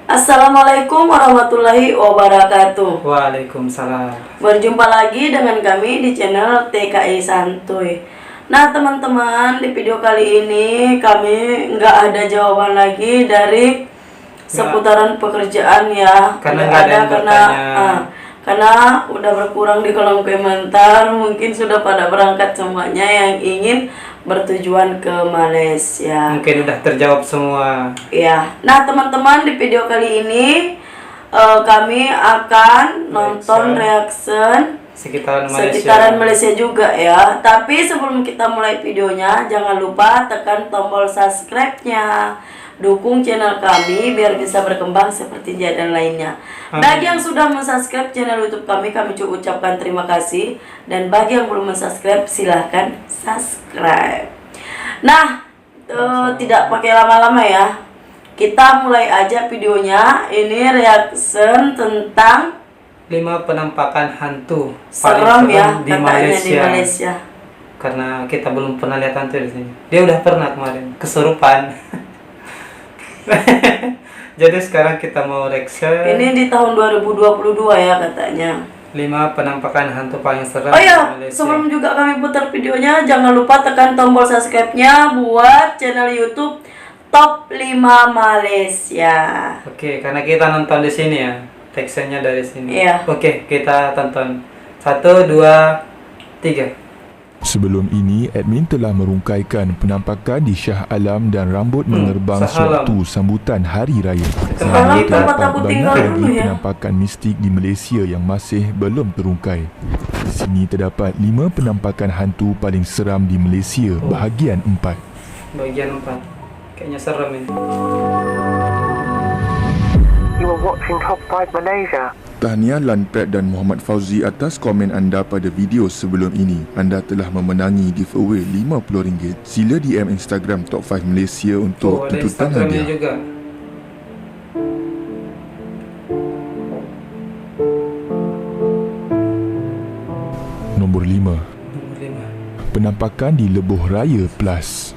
Assalamualaikum warahmatullahi wabarakatuh. Waalaikumsalam. Berjumpa lagi dengan kami di channel TKI Santuy. Nah teman-teman, di video kali ini kami nggak ada jawaban lagi dari seputaran pekerjaan ya. Karena nggak ada yang bertanya. Karena udah berkurang di kolom komentar. Mungkin sudah pada berangkat semuanya yang ingin bertujuan ke Malaysia. Mungkin udah terjawab semua. Ya, nah teman-teman, di video kali ini kami akan nonton reaction sekitaran Malaysia juga ya. Tapi sebelum kita mulai videonya, jangan lupa tekan tombol subscribe-nya. Dukung channel kami biar bisa berkembang seperti dia dan lainnya. Bagi yang sudah mensubscribe channel YouTube kami ucapkan terima kasih. Dan bagi yang belum mensubscribe, silahkan subscribe. Nah, tidak pakai lama-lama ya. Kita mulai aja videonya. Ini reaction tentang 5 penampakan hantu serem ya di Malaysia. Karena kita belum pernah lihat hantu di sini. Dia udah pernah kemarin kesurupan. Jadi sekarang kita mau reaction. Ini di tahun 2022 ya katanya. 5 penampakan hantu paling serem di Malaysia. Malaysia. Sebelum juga kami putar videonya, jangan lupa tekan tombol subscribe-nya buat channel YouTube Top 5 Malaysia. Oke, karena kita nonton di sini ya. Reactionnya dari sini. Iya. Oke, kita tonton. 1, 2, 3. Sebelum ini, admin telah merungkaikan penampakan di Shah Alam dan rambut menerbang sewaktu sambutan Hari Raya. Namun terdapat banyak lagi penampakan mistik di Malaysia yang masih belum terungkai. Di sini terdapat 5 penampakan hantu paling seram di Malaysia, bahagian 4. Bagian 4. Kayaknya serem ini. You are watching Top 5 Malaysia. Tahniah Lanpret dan Muhammad Fauzi atas komen anda pada video sebelum ini. Anda telah memenangi giveaway RM50. Sila DM Instagram Top 5 Malaysia untuk tuntutan hadiah. Juga. Nombor 5. Penampakan di Lebuh Raya Plus.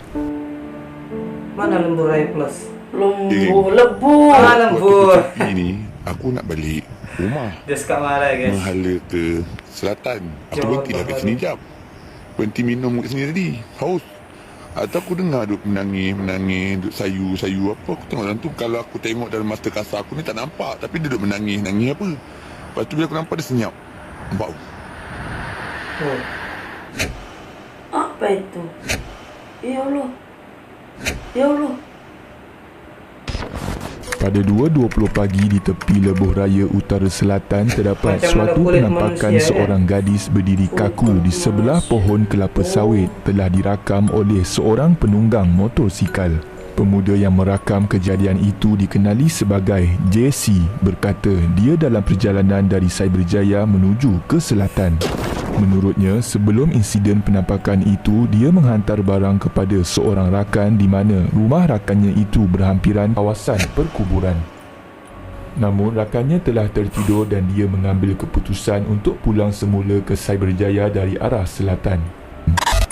Mana Lebuh Raya Plus? Lembur. Lembur. Ini aku nak balik rumah. Dia suka marah guys. Menghala ke selatan. Aku berhentilah kat sini jap. Berhenti minum kat sini tadi. Haus. Atau aku dengar duk menangis, duk sayu apa. Aku tengok dalam tu. Kalau aku tengok dalam mata kasar aku ni tak nampak. Tapi dia duk menangis apa. Lepas tu bila aku nampak dia senyap. Nampak aku. Oh. Apa itu? Ya Allah. Ya Allah. Pada 2.20 pagi di tepi Lebuh Raya Utara Selatan terdapat suatu penampakan seorang gadis berdiri kaku di sebelah pohon kelapa sawit telah dirakam oleh seorang penunggang motosikal. Pemuda yang merakam kejadian itu dikenali sebagai JC berkata dia dalam perjalanan dari Cyberjaya menuju ke selatan. Menurutnya, sebelum insiden penampakan itu, dia menghantar barang kepada seorang rakan di mana rumah rakannya itu berhampiran kawasan perkuburan. Namun, rakannya telah tertidur dan dia mengambil keputusan untuk pulang semula ke Cyberjaya dari arah selatan.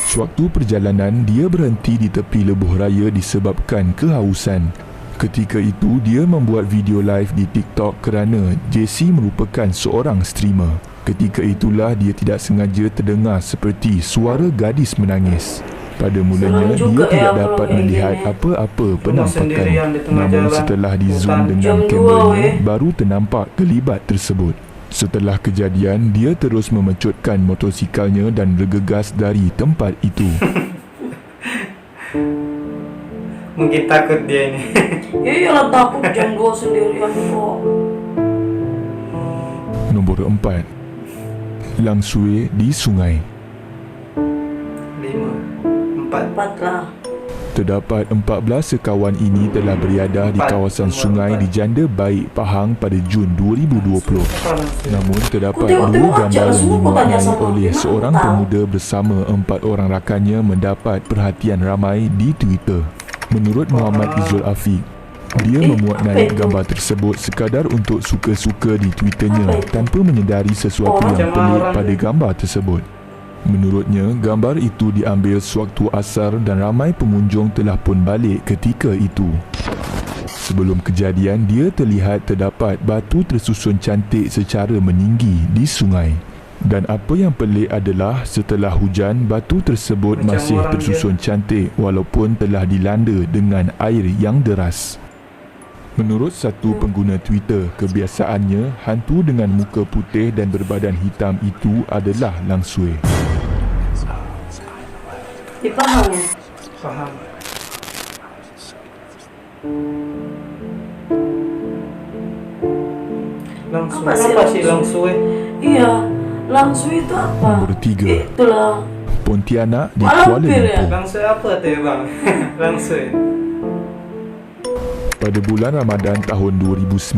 Sewaktu perjalanan, dia berhenti di tepi Lebuh Raya disebabkan kehausan. Ketika itu, dia membuat video live di TikTok kerana JC merupakan seorang streamer. Ketika itulah dia tidak sengaja terdengar seperti suara gadis menangis. Pada mulanya dia tidak dapat melihat apa-apa penampakan. Namun setelah di zoom dengan kameranya, baru ternampak kelibat tersebut. Setelah kejadian, dia terus memecutkan motosikalnya dan bergegas dari tempat itu. Mungkin takut dia ini. Ya iyalah takut jam 2 sendirian kok. Nombor 4. Langsui di sungai. 5, 4 lah. Terdapat 14 sekawan ini telah beriadah di kawasan sungai di Janda Baik Pahang pada Jun 2020. Namun terdapat 2 gambar yang dimuatkan oleh seorang pemuda bersama 4 orang rakannya mendapat perhatian ramai di Twitter. Menurut Muhammad Izul Afiq, dia memuat naik gambar tersebut sekadar untuk suka-suka di Twitternya tanpa menyedari sesuatu yang pelik pada gambar tersebut. Menurutnya, gambar itu diambil sewaktu asar dan ramai pengunjung telah pun balik ketika itu. Sebelum kejadian, dia terlihat terdapat batu tersusun cantik secara meninggi di sungai. Dan apa yang pelik adalah setelah hujan, batu tersebut Macam masih orang tersusun cantik walaupun telah dilanda dengan air yang deras. Menurut satu pengguna Twitter, kebiasaannya hantu dengan muka putih dan berbadan hitam itu adalah Lang Sui. Dipaham ya? Faham. Langsung Apa sih apa sih langsung? Iya, Lang Sui itu apa? Nombor 3, Itulah. Pontianak di Malam Kuala pil ya? Lumpur. Langsung apa tu ya bang? Langsung. Pada bulan Ramadan tahun 2019,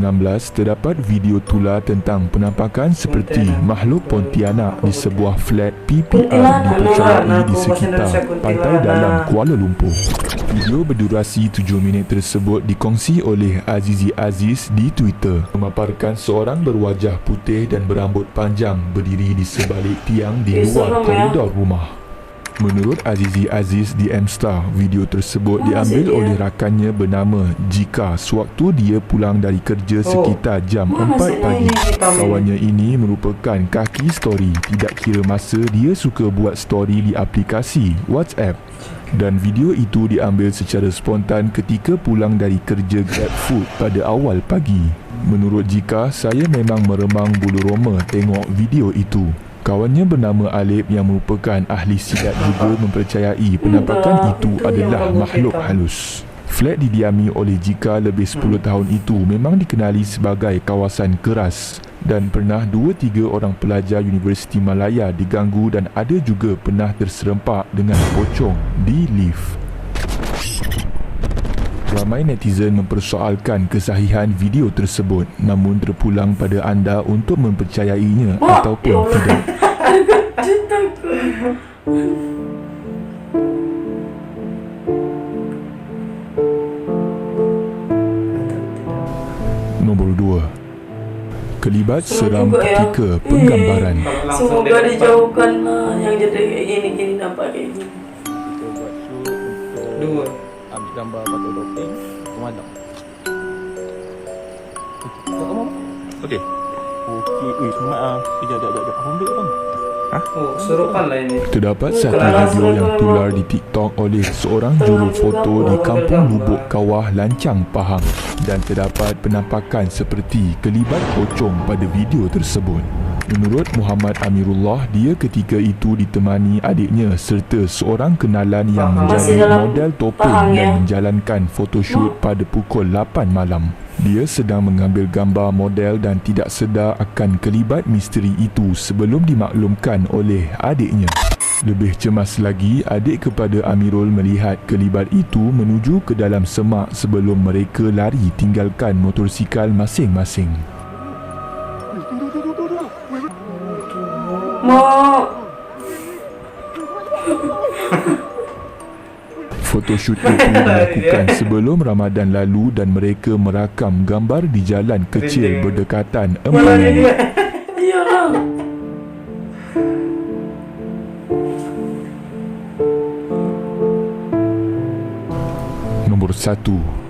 terdapat video tular tentang penampakan seperti makhluk Pontianak di sebuah flat PPR dipercayai di sekitar Pantai Dalam Kuala Lumpur. Video berdurasi 7 minit tersebut dikongsi oleh Azizi Aziz di Twitter, memaparkan seorang berwajah putih dan berambut panjang berdiri di sebalik tiang di luar koridor rumah. Menurut Azizi Aziz di Mstar, video tersebut diambil oleh rakannya bernama Jika sewaktu dia pulang dari kerja sekitar jam 4 pagi. Kawannya ini merupakan kaki story, tidak kira masa dia suka buat story di aplikasi WhatsApp. Dan video itu diambil secara spontan ketika pulang dari kerja GrabFood pada awal pagi. Menurut Jika, saya memang meremang bulu roma tengok video itu. Kawannya bernama Alip yang merupakan ahli silat juga mempercayai penampakan itu adalah makhluk halus. Flat didiami oleh Jika lebih 10 tahun itu memang dikenali sebagai kawasan keras dan pernah 2-3 orang pelajar Universiti Malaya diganggu dan ada juga pernah terserempak dengan pocong di lift. Ramai netizen mempersoalkan kesahihan video tersebut, namun terpulang pada anda untuk mempercayainya ataupun tidak. Nombor 2. Kelibat seram ketika penggambaran. Semoga dijauhkan lah yang jadi kayak gini nampak kayak gini. Kita buat shoot untuk 2. ambil gambar batu doping pemadam. Kamu? Okey. Okey, semangat ah. Kejap. Ambil bang. Oh, serupan lah ini. Terdapat satu video yang tular di TikTok oleh seorang juru foto di Kampung Lubuk Kawah Lancang, Pahang, dan terdapat penampakan seperti kelibat pocong pada video tersebut. Menurut Muhammad Amirullah, dia ketika itu ditemani adiknya serta seorang kenalan yang menjadi model topeng dan menjalankan photoshoot pada pukul 8 malam. Dia sedang mengambil gambar model dan tidak sedar akan kelibat misteri itu sebelum dimaklumkan oleh adiknya. Lebih cemas lagi, adik kepada Amirul melihat kelibat itu menuju ke dalam semak sebelum mereka lari tinggalkan motosikal masing-masing. Mak. Photoshoot itu dilakukan sebelum Ramadan lalu dan mereka merakam gambar di jalan kecil berdekatan empangan. Iyalah. Nombor 1.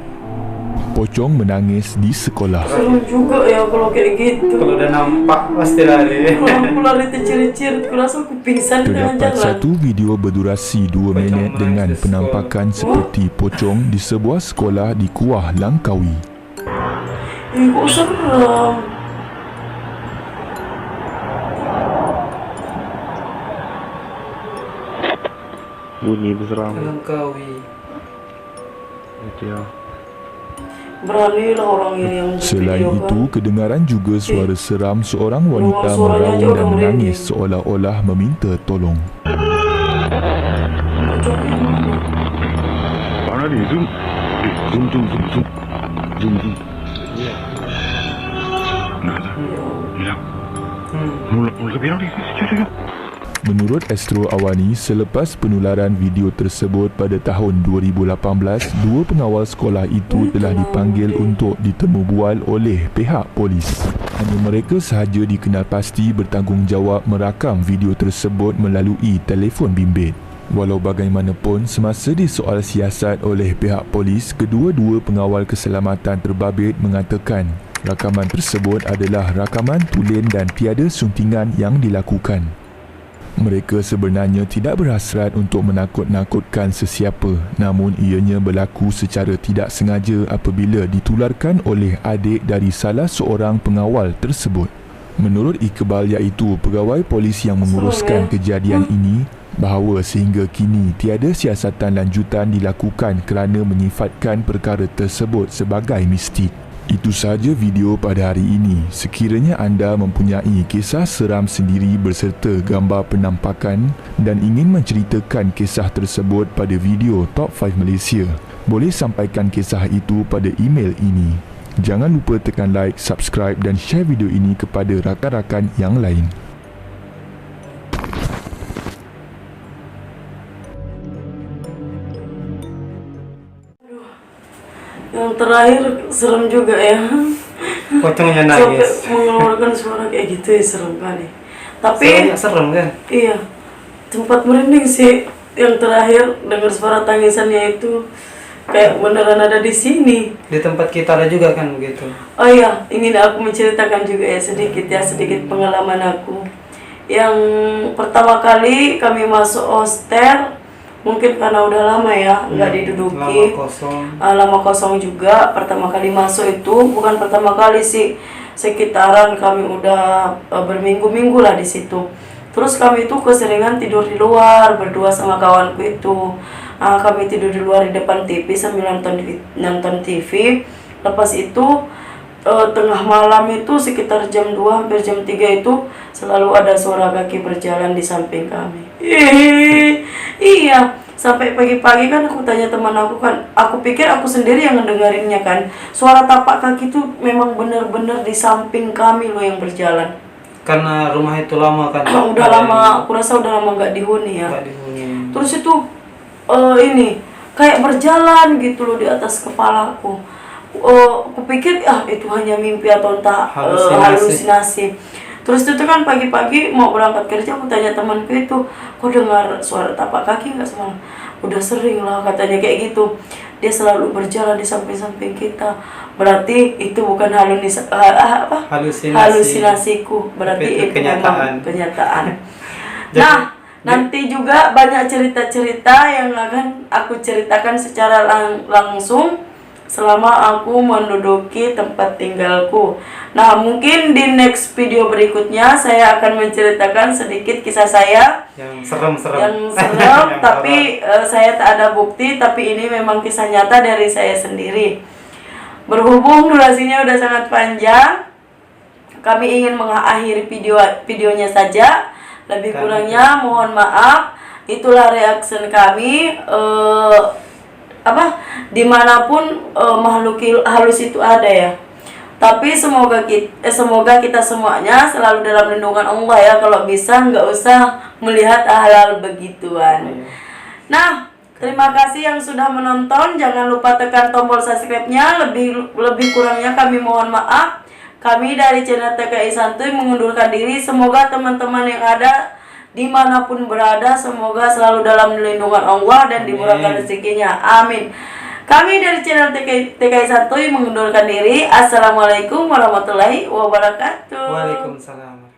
Pocong menangis di sekolah. Seru juga ya kalau kayak gitu. Kalau udah nampak pasti lari. Kalau aku lari tercirit-cirit, aku rasa aku pingsan di tengah Terdapat jalan. satu video berdurasi 2 minit dengan penampakan seperti pocong di sebuah sekolah di Kuah Langkawi. Kok serem. Bunyi berseram. Langkawi. Dia. Beranilah orang ini yang Selain video, itu, kan? kedengaran juga suara seram seorang wanita suaranya meraung aja dan udah menangis merinding. seolah-olah meminta tolong. Mana ni? Zoom. Zoom. Hilang. Mula bilang ni. Jom. Menurut Astro Awani, selepas penularan video tersebut pada tahun 2018, 2 pengawal sekolah itu telah dipanggil untuk ditemu bual oleh pihak polis. Hanya mereka sahaja dikenal pasti bertanggungjawab merakam video tersebut melalui telefon bimbit. Walau bagaimanapun, semasa disoal siasat oleh pihak polis, kedua-dua pengawal keselamatan terbabit mengatakan rakaman tersebut adalah rakaman tulen dan tiada suntingan yang dilakukan. Mereka sebenarnya tidak berhasrat untuk menakut-nakutkan sesiapa, namun ianya berlaku secara tidak sengaja apabila ditularkan oleh adik dari salah seorang pengawal tersebut. Menurut Iqbal, iaitu pegawai polis yang menguruskan kejadian ini, bahawa sehingga kini tiada siasatan lanjutan dilakukan kerana menyifatkan perkara tersebut sebagai mistik. Itu sahaja video pada hari ini. Sekiranya anda mempunyai kisah seram sendiri berserta gambar penampakan dan ingin menceritakan kisah tersebut pada video Top 5 Malaysia, boleh sampaikan kisah itu pada email ini. Jangan lupa tekan like, subscribe dan share video ini kepada rakan-rakan yang lain. Yang terakhir serem juga ya. Pocongnya Sampai nangis. mengeluarkan suara kayak gitu ya, serem kali. Tapi Serem kan? iya, tempat merinding sih. Yang terakhir dengar suara tangisannya itu kayak beneran ada di sini. Di tempat kita ada juga kan begitu. Oh iya, ingin aku menceritakan juga ya sedikit pengalaman aku. Yang pertama kali kami masuk hostel, mungkin karena udah lama ya nggak diduduki, lama kosong juga. Pertama kali masuk itu, bukan pertama kali sih, sekitaran kami udah berminggu-minggu lah di situ. Terus kami itu keseringan tidur di luar berdua sama kawanku itu. Kami tidur di luar di depan TV sambil nonton TV. Lepas itu tengah malam itu sekitar jam 2 hampir jam 3 itu selalu ada suara kaki berjalan di samping kami. Iya, sampai pagi-pagi kan aku tanya teman aku kan, aku pikir aku sendiri yang ngedengerinnya kan. Suara tapak kaki itu memang benar-benar di samping kami loh yang berjalan. Karena rumah itu lama kan. Udah lama, aku rasa udah lama nggak dihuni ya. Terus itu ini kayak berjalan gitu loh di atas kepalaku. Aku pikir itu hanya mimpi atau entah halusinasi. Terus itu kan pagi-pagi mau berangkat kerja, aku tanya temanku itu, kok dengar suara tapak kaki nggak semalam? Udah sering lah katanya kayak gitu. Dia selalu berjalan di samping-samping kita. Berarti itu bukan halusinasiku. Berarti itu memang kenyataan. Nah, nanti juga banyak cerita-cerita yang akan aku ceritakan secara langsung selama aku menduduki tempat tinggalku. Nah, mungkin di next video berikutnya saya akan menceritakan sedikit kisah saya yang serem-serem. Tapi saya tak ada bukti, tapi ini memang kisah nyata dari saya sendiri. Berhubung durasinya udah sangat panjang, kami ingin mengakhiri videonya saja. Lebih kurangnya mohon maaf. Itulah reaction kami. Dimanapun makhluk halus itu ada ya. Tapi semoga kita semuanya selalu dalam lindungan Allah ya. Kalau bisa nggak usah melihat hal-hal begituan. Nah, terima kasih yang sudah menonton. Jangan lupa tekan tombol subscribe-nya. Lebih kurangnya kami mohon maaf. Kami dari channel TKI Santuy mengundurkan diri. Semoga teman-teman yang ada dimanapun berada, semoga selalu dalam lindungan Allah dan dimurahkan rezekinya. Amin. Kami dari channel TKI Santuy mengundurkan diri. Assalamualaikum warahmatullahi wabarakatuh. Waalaikumsalam.